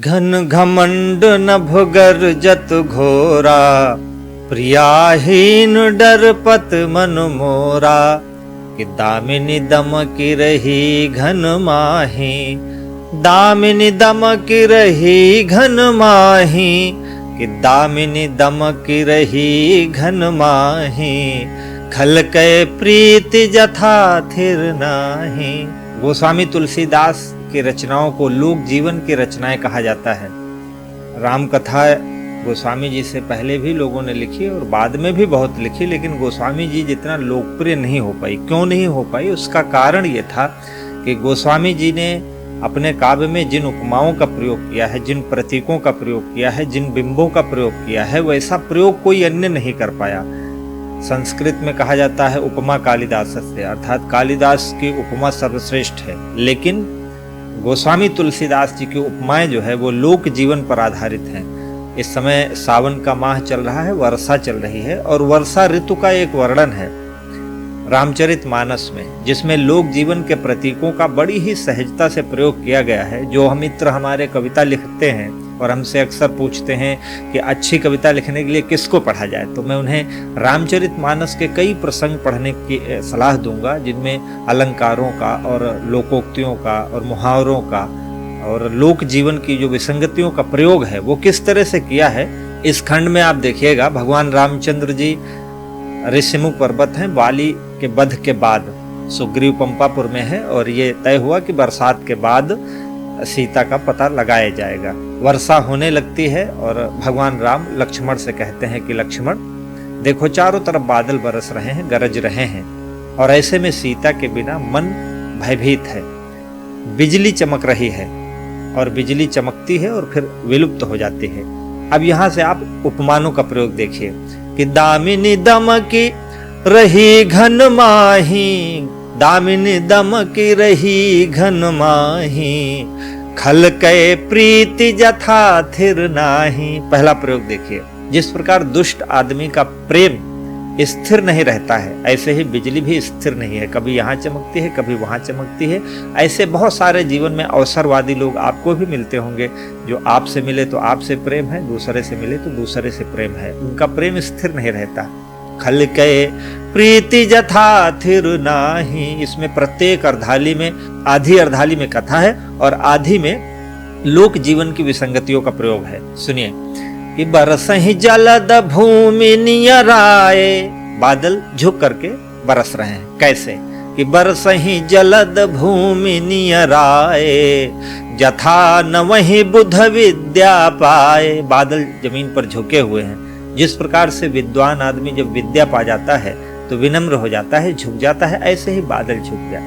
घन घमंड नभ गर्जत घोरा, प्रियाहीन डरपत मन मोरा। कि दामिनी दमकी रही घन माही, दामिनी दमकी रही घन माही। कि दामिनी दमकी रही घन माही, खलकै प्रीति जथा थिर नाही। गोस्वामी तुलसीदास की रचनाओं को लोक जीवन की रचनाएं कहा जाता है। राम कथा गोस्वामी जी से पहले भी लोगों ने लिखी और बाद में भी बहुत लिखी, लेकिन गोस्वामी जी जितना लोकप्रिय नहीं हो पाई। क्यों नहीं हो पाई? उसका कारण ये था कि गोस्वामी जी ने अपने काव्य में जिन उपमाओं का प्रयोग किया है, जिन प्रतीकों का प्रयोग किया है, जिन बिंबों का प्रयोग किया है, वैसा प्रयोग कोई अन्य नहीं कर पाया। संस्कृत में कहा जाता है उपमा कालिदास से, अर्थात कालिदास की उपमा सर्वश्रेष्ठ है। लेकिन गोस्वामी तुलसीदास जी की उपमाएं जो है वो लोक जीवन पर आधारित हैं। इस समय सावन का माह चल रहा है, वर्षा चल रही है, और वर्षा ऋतु का एक वर्णन है रामचरितमानस में, जिसमें लोक जीवन के प्रतीकों का बड़ी ही सहजता से प्रयोग किया गया है। जो हम मित्र हमारे कविता लिखते हैं और हमसे अक्सर पूछते हैं कि अच्छी कविता लिखने के लिए किसको पढ़ा जाए, तो मैं उन्हें रामचरितमानस के कई प्रसंग पढ़ने की सलाह दूंगा, जिनमें अलंकारों का और लोकोक्तियों का और मुहावरों का और लोक जीवन की जो विसंगतियों का प्रयोग है वो किस तरह से किया है। इस खंड में आप देखिएगा, भगवान रामचंद्र जी ऋषिमुख पर्वत हैं, बाली के वध के बाद सुग्रीव पंपापुर में है, और ये तय हुआ कि बरसात के बाद सीता का पता लगाया जाएगा। वर्षा होने लगती है और भगवान राम लक्ष्मण से कहते हैं कि लक्ष्मण देखो, चारों तरफ बादल बरस रहे हैं, गरज रहे हैं, और ऐसे में सीता के बिना मन भयभीत है। बिजली चमक रही है और बिजली चमकती है और फिर विलुप्त हो जाती है। अब यहाँ से आप उपमानों का प्रयोग देखिए कि दामिनी दमकी रही घन माही, दामिनी दमकी रही घन माही। खलकै प्रीति जथा थिर नाही। पहला प्रयोग देखिए, जिस प्रकार दुष्ट आदमी का प्रेम स्थिर नहीं रहता है, ऐसे ही बिजली भी स्थिर नहीं है, कभी यहाँ चमकती है कभी वहाँ चमकती है। ऐसे बहुत सारे जीवन में अवसरवादी लोग आपको भी मिलते होंगे, जो आपसे मिले तो आपसे प्रेम है, दूसरे से मिले तो दूसरे से प्रेम है, उनका प्रेम स्थिर नहीं रहता। खलकै प्रीति जथा थिर नाही। इसमें प्रत्येक अर्धाली में, आधी अर्धाली में कथा है और आधी में लोक जीवन की विसंगतियों का प्रयोग है। सुनिए कि बरसहि जलद भूमि नियराए, बादल झुक करके बरस रहे हैं। कैसे? कि बरसहि जलद भूमि नियराए, जथा न वही बुध विद्या पाए। बादल जमीन पर झुके हुए हैं। जिस प्रकार से विद्वान आदमी जब विद्या पा जाता है तो विनम्र हो जाता है, झुक जाता है, ऐसे ही बादल झुक गया।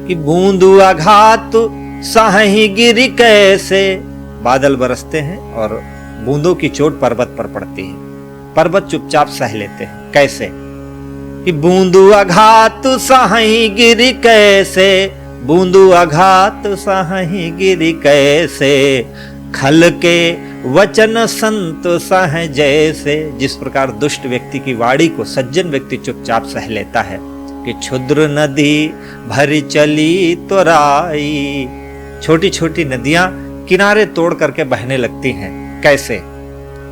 कि बूंदू आघात साहि गिरि कैसे, बादल बरसते हैं और बूंदों की चोट पर्वत पर पड़ती है, पर्वत चुपचाप सह लेते हैं। कैसे? कि बूंदू आघात साहि गिरि कैसे, बूंदू आघात साहि गिरि कैसे। खल के वचन संत सह जैसे। जिस प्रकार दुष्ट व्यक्ति की वाणी को सज्जन व्यक्ति चुपचाप सह लेता है। कि क्षुद्र नदी भरी चली तोराई, छोटी छोटी नदियां किनारे तोड़ करके बहने लगती हैं। कैसे?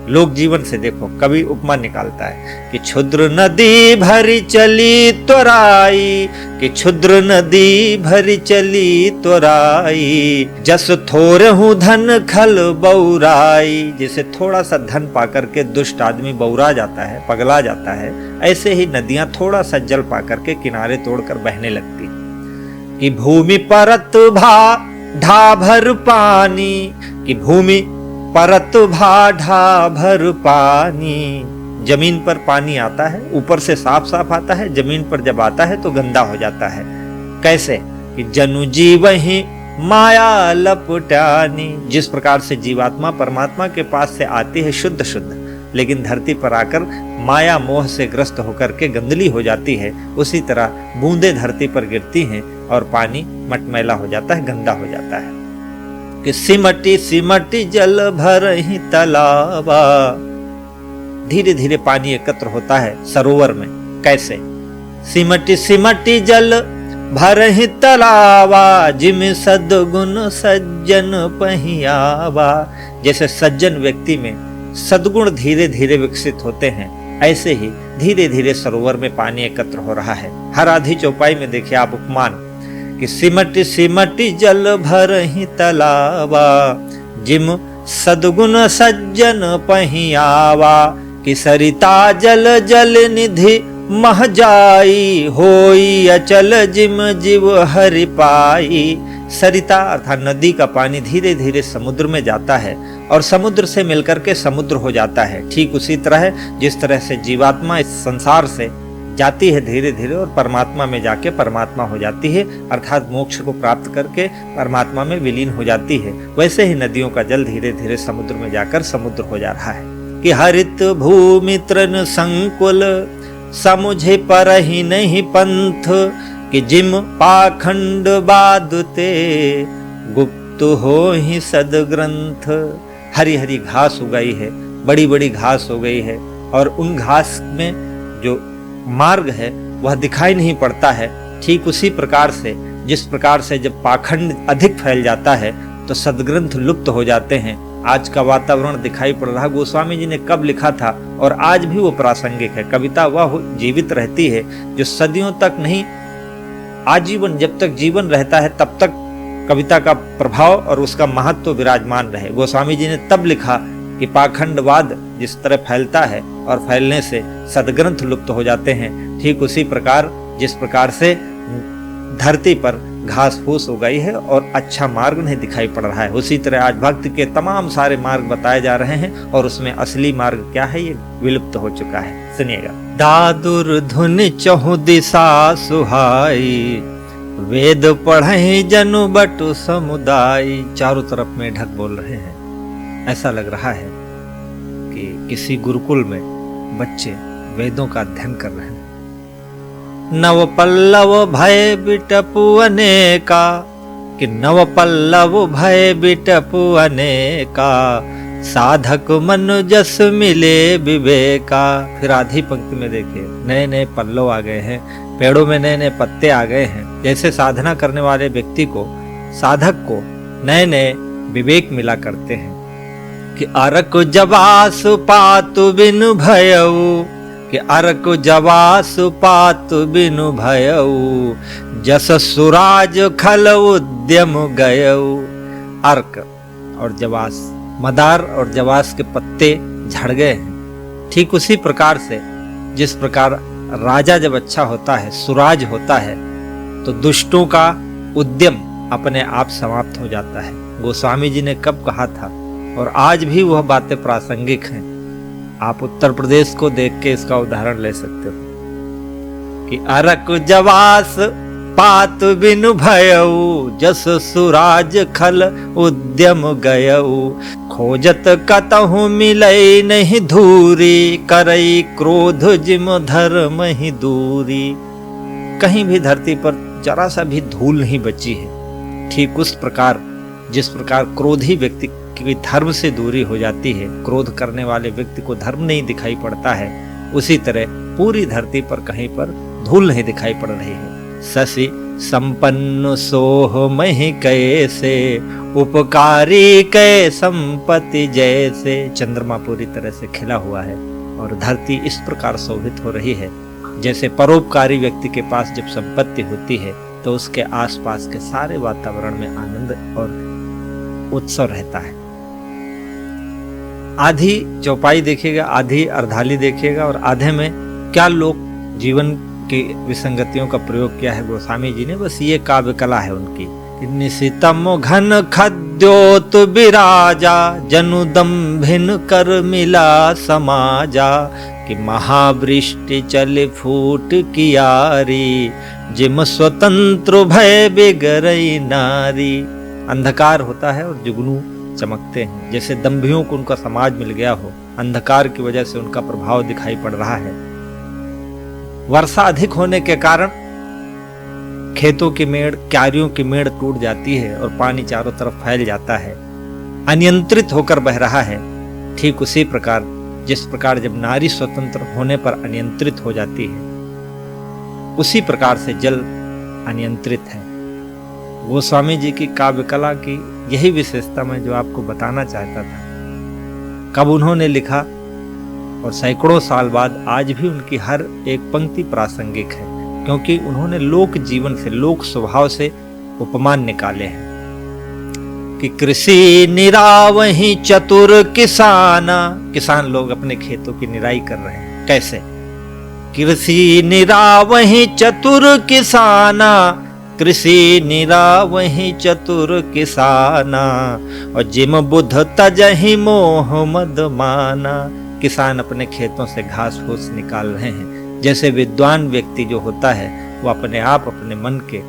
लोक जीवन से देखो, कवि उपमा निकालता है कि क्षुद्र नदी भरी चली तोराई, कि क्षुद्र नदी भरी चली तोराई। जस थोरहु धन खल बौराई। जैसे थोड़ा सा धन पाकर के दुष्ट आदमी बौरा जाता है, पगला जाता है, ऐसे ही नदियां थोड़ा सा जल पाकर के किनारे तोड़कर बहने लगती। कि भूमि परत भा ढा भर पानी, कि भूमि परत भा ढा भर पानी। जमीन पर पानी आता है, ऊपर से साफ साफ आता है, जमीन पर जब आता है तो गंदा हो जाता है। कैसे? कि जनु जीवहि माया लपटानी। जिस प्रकार से जीवात्मा परमात्मा के पास से आती है शुद्ध शुद्ध, लेकिन धरती पर आकर माया मोह से ग्रस्त होकर के गंदली हो जाती है, उसी तरह बूंदे धरती पर गिरती हैं और पानी मटमैला हो जाता है, गंदा हो जाता है। कि सिमटी सिमटी जल भरहि तलावा। धीरे धीरे पानी एकत्र होता है सरोवर में। कैसे? सिमटी सिमटी जल भरहि तलावा जिम सद्गुण सज्जन पहियावा। जैसे सज्जन व्यक्ति में सद्गुण धीरे धीरे विकसित होते हैं, ऐसे ही धीरे धीरे सरोवर में पानी एकत्र हो रहा है। हर आधी चौपाई में देखिए आप उपमान कि सिमट सिमट जल भरहि तलावा जिम सद्गुण सज्जन पहियावा। कि सरिता जल जल निधि मह जाई होई अचल जिम जीव हरि पाई। सरिता अर्थात नदी का पानी धीरे धीरे समुद्र में जाता है और समुद्र से मिलकर के समुद्र हो जाता है। ठीक उसी तरह जिस तरह से जीवात्मा इस संसार से जाती है धीरे धीरे और परमात्मा में जाके परमात्मा हो जाती है, अर्थात मोक्ष को प्राप्त करके परमात्मा में विलीन हो जाती है, वैसे ही नदियों का जल धीरे धीरे समुद्र में जाकर समुद्र हो जा रहा है। कि हरित भूमि तृण संकुल समुझे परहि नहीं पंथ। कि जिम पाखंड बादते गुप्त हो ही सदग्रंथ। हरी हरी घास उगाई है, बड़ी बड़ी घास हो गई है और उन घास में जो मार्ग है वह दिखाई नहीं पड़ता है। ठीक उसी प्रकार से जिस प्रकार से जब पाखंड अधिक फैल जाता है तो सदग्रंथ लुप्त हो जाते हैं। आज का वातावरण दिखाई पड़ रहा। गोस्वामी जी ने कब लिखा था और आज भी वो प्रासंगिक है। कविता वह जीवित रहती है जो सदियों तक नहीं, आजीवन जब तक जीवन रहता है तब तक कविता का प्रभाव और उसका महत्व विराजमान रहे। गोस्वामी जी ने तब लिखा कि पाखंडवाद जिस तरह फैलता है और फैलने से सदग्रंथ लुप्त हो जाते हैं, ठीक उसी प्रकार जिस प्रकार से धरती पर घास फूस उगाई है और अच्छा मार्ग नहीं दिखाई पड़ रहा है, उसी तरह आज भक्ति के तमाम सारे मार्ग बताए जा रहे हैं और उसमें असली मार्ग क्या है ये विलुप्त हो चुका है। सुनिएगा। दादुर धुन चहु दिशा सुहाई वेद पढ़े जनु बटु समुदाय। चारों तरफ में ढक बोल रहे हैं। ऐसा लग रहा है कि किसी गुरुकुल में बच्चे वेदों का अध्ययन कर रहे हैं। नव पल्लव भय बिटपु अनेका। कि नव पल्लव भय बिटपु अनेका साधक मनु जस मिले विवेका। फिर आधी पंक्ति में देखिए नए नए पल्लव आ गए हैं, पेड़ों में नए नए पत्ते आ गए हैं। जैसे साधना करने वाले व्यक्ति को, साधक को नए नए विवेक मिला करते हैं। कि अरक जवास पातु बिनु भयऊ। कि अरक जवास पातु बिनु भयऊ जस सुराज खल उद्यम गयऊ। अर्क और जवास, मदार और जवास के पत्ते झड़ गए हैं। ठीक उसी प्रकार से जिस प्रकार राजा जब अच्छा होता है, सुराज होता है, तो दुष्टों का उद्यम अपने आप समाप्त हो जाता है। गोस्वामी जी ने कब कहा था और आज भी वह बातें प्रासंगिक हैं। आप उत्तर प्रदेश को देख के इसका उदाहरण ले सकते हो। कि अरक जवास पात बिनु भयऊ जस सुराज खल उद्यम गयऊ। खोजत कतहु मिलई नहीं धूरी करई क्रोध जिम धर्म ही दूरी। कहीं भी धरती पर जरा सा भी धूल नहीं बची है। ठीक उस प्रकार जिस प्रकार क्रोधी व्यक्ति की धर्म से दूरी हो जाती है, क्रोध करने वाले व्यक्ति को धर्म नहीं दिखाई पड़ता है, उसी तरह पूरी धरती पर कहीं पर धूल नहीं दिखाई पड़ रही है। शशि संपन्न सोह महि कैसे उपकारी कै संपत्ति जैसे। चंद्रमा पूरी तरह से खिला हुआ है और धरती इस प्रकार शोभित हो रही है जैसे परोपकारी व्यक्ति के पास जब संपत्ति होती है तो उसके आसपास के सारे वातावरण में आनंद और उत्सव रहता है। आधी चौपाई देखिएगा, आधी अर्धाली देखिएगा और आधे में क्या लोक जीवन की विसंगतियों का प्रयोग किया है गोस्वामी जी ने। बस ये काव्य कला है उनकी। निशितम घन खद्योत विराजा जनु दम्भिन कर मिला समाजा। कि महावृष्टि चले फूट कियारी जिम स्वतंत्र भय बिगरई नारी। अंधकार होता है और जुगनू चमकते हैं, जैसे दंभियों को उनका समाज मिल गया हो। अंधकार की वजह से उनका प्रभाव दिखाई पड़ रहा है। वर्षा अधिक होने के कारण खेतों की मेड़, क्यारियों की मेड़ टूट जाती है और पानी चारों तरफ फैल जाता है, अनियंत्रित होकर बह रहा है। ठीक उसी प्रकार जिस प्रकार जब नारी स्वतंत्र होने पर अनियंत्रित हो जाती है, उसी प्रकार से जल अनियंत्रित है। गोस्वामी जी की काव्य कला की यही विशेषता मैं जो आपको बताना चाहता था। कब उन्होंने लिखा और सैकड़ों साल बाद आज भी उनकी हर एक पंक्ति प्रासंगिक है, क्योंकि उन्होंने लोक जीवन से, लोक स्वभाव से उपमान निकाले हैं कि कृषि निरावहि चतुर किसाना। किसान लोग अपने खेतों की निराई कर रहे हैं। कैसे? कृषि निरावहि चतुर किसाना, कृषि निरावहि चतुर किसाना, और जिम बुध तजहि मोह मद माना। किसान अपने खेतों से घास फूस निकाल रहे हैं। जैसे विद्वान व्यक्ति जो होता है वो अपने आप अपने मन के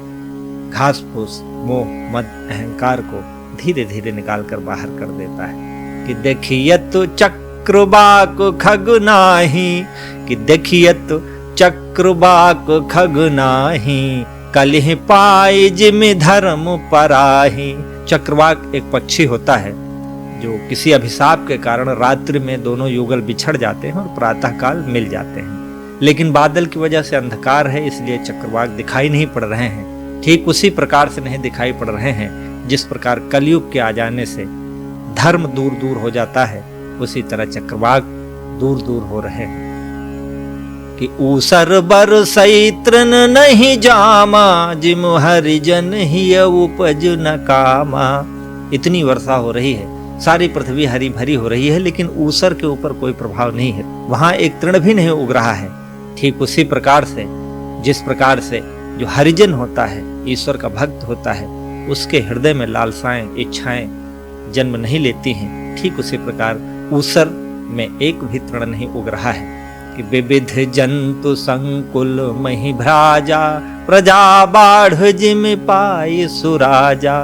घास फूस, मोह मद, अहंकार को धीरे धीरे निकाल कर बाहर कर देता है। कि देखियत चक्रबाक खग नाही, कि देखियत चक्रबाक खग नाही, कलिह पाई जिमि धर्म पराही। चक्रवाक एक पक्षी होता है जो किसी अभिशाप के कारण रात्रि में दोनों युगल बिछड़ जाते हैं और प्रातः काल मिल जाते हैं। लेकिन बादल की वजह से अंधकार है, इसलिए चक्रवाक दिखाई नहीं पड़ रहे हैं। ठीक उसी प्रकार से नहीं दिखाई पड़ रहे हैं जिस प्रकार कलयुग के आ जाने से धर्म दूर दूर हो जाता है, उसी तरह चक्रवाक दूर दूर हो रहे हैं। कि ऊसर बरसई तृण नहीं जामा, जिम हरिजन ही उपज न कामा। इतनी वर्षा हो रही है, सारी पृथ्वी हरी भरी हो रही है, लेकिन ऊसर के ऊपर कोई प्रभाव नहीं है, वहां एक तृण भी नहीं उग रहा है। ठीक उसी प्रकार से जिस प्रकार से जो हरिजन होता है, ईश्वर का भक्त होता है, उसके हृदय में लालसाएं, इच्छाएं जन्म नहीं लेती हैं, ठीक उसी प्रकार ऊसर में एक भी तृण नहीं उग रहा है। कि विविध जंतु संकुल मही भ्राजा, प्रजा बाढ़ जिम पाई सुराजा।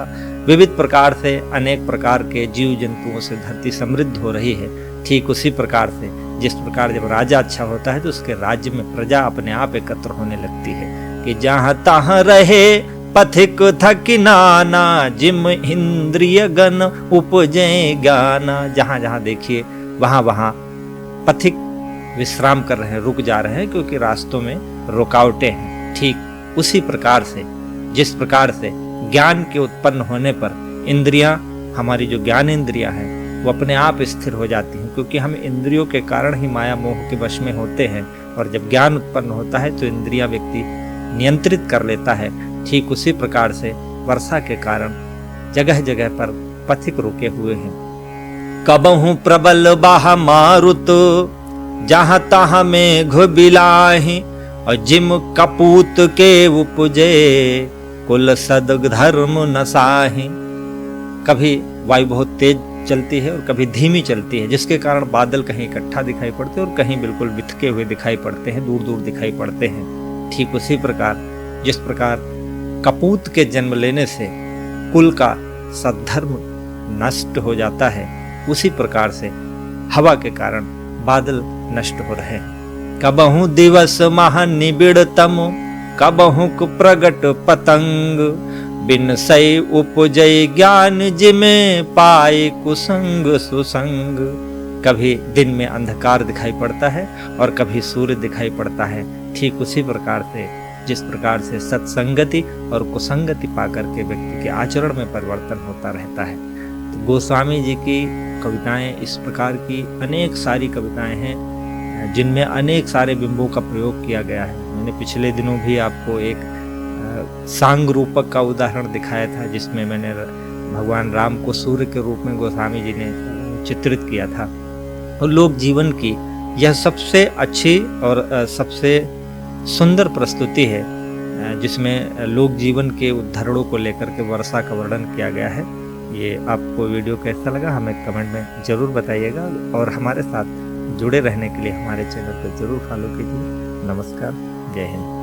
विविध प्रकार से अनेक प्रकार के जीव जंतुओं से धरती समृद्ध हो रही है। ठीक उसी प्रकार से जिस प्रकार जब राजा अच्छा होता है तो उसके राज्य में प्रजा अपने आप एकत्र होने लगती है। कि जहां तहां रहे पथिक थकी नाना, जिम इंद्रिय गण उपजे ज्ञाना। जहां जहां देखिए वहां वहां पथिक विश्राम कर रहे हैं, रुक जा रहे हैं, क्योंकि रास्तों में रुकावटें हैं। ठीक उसी प्रकार से जिस प्रकार से ज्ञान के उत्पन्न होने पर इंद्रियां, हमारी जो ज्ञान इंद्रियां हैं, वो अपने आप स्थिर हो जाती हैं, क्योंकि हम इंद्रियों के कारण ही माया मोह के वश में होते हैं। और जब ज्ञान उत्पन्न होता है तो इंद्रियां व्यक्ति नियंत्रित कर लेता है। ठीक उसी प्रकार से वर्षा के कारण जगह जगह पर पथिक रुके हुए हैं। कबहू प्रबल बाह मारुत, जहां तहां में घुबिलाही, और जिम कपूत के उपजे, कुल सद धर्म नसाही। कभी वायु बहुत तेज चलती है और कभी धीमी चलती है, जिसके कारण बादल कहीं इकट्ठा दिखाई पड़ते हैं और कहीं बिल्कुल बिथके हुए दिखाई पड़ते हैं, दूर दूर दिखाई पड़ते हैं। ठीक उसी प्रकार जिस प्रकार कपूत के जन्म लेने से कुल का सद्धर्म नष्ट हो जाता है, उसी प्रकार से हवा के कारण बादल नष्ट हो रहे हैं। कबहू दिवस महा निबिड़तम, कबहू प्रगट पतंग, बिन सई उपजय ज्ञान जिमे पाए कुसंग सुसंग। कभी दिन में अंधकार दिखाई पड़ता है और कभी सूर्य दिखाई पड़ता है। ठीक उसी प्रकार से जिस प्रकार से सत्संगति और कुसंगति पाकर के व्यक्ति के आचरण में परिवर्तन होता रहता है। तो गोस्वामी जी की कविताएं इस प्रकार की अनेक सारी कविताएं हैं जिनमें अनेक सारे बिंबों का प्रयोग किया गया है। मैंने पिछले दिनों भी आपको एक सांग रूपक का उदाहरण दिखाया था, जिसमें मैंने भगवान राम को सूर्य के रूप में गोस्वामी जी ने चित्रित किया था। और लोक जीवन की यह सबसे अच्छी और सबसे सुंदर प्रस्तुति है, जिसमें लोक जीवन के उदाहरणों को लेकर के वर्षा का वर्णन किया गया है। ये आपको वीडियो कैसा लगा हमें कमेंट में ज़रूर बताइएगा, और हमारे साथ जुड़े रहने के लिए हमारे चैनल को ज़रूर फॉलो कीजिए। नमस्कार, जय हिंद।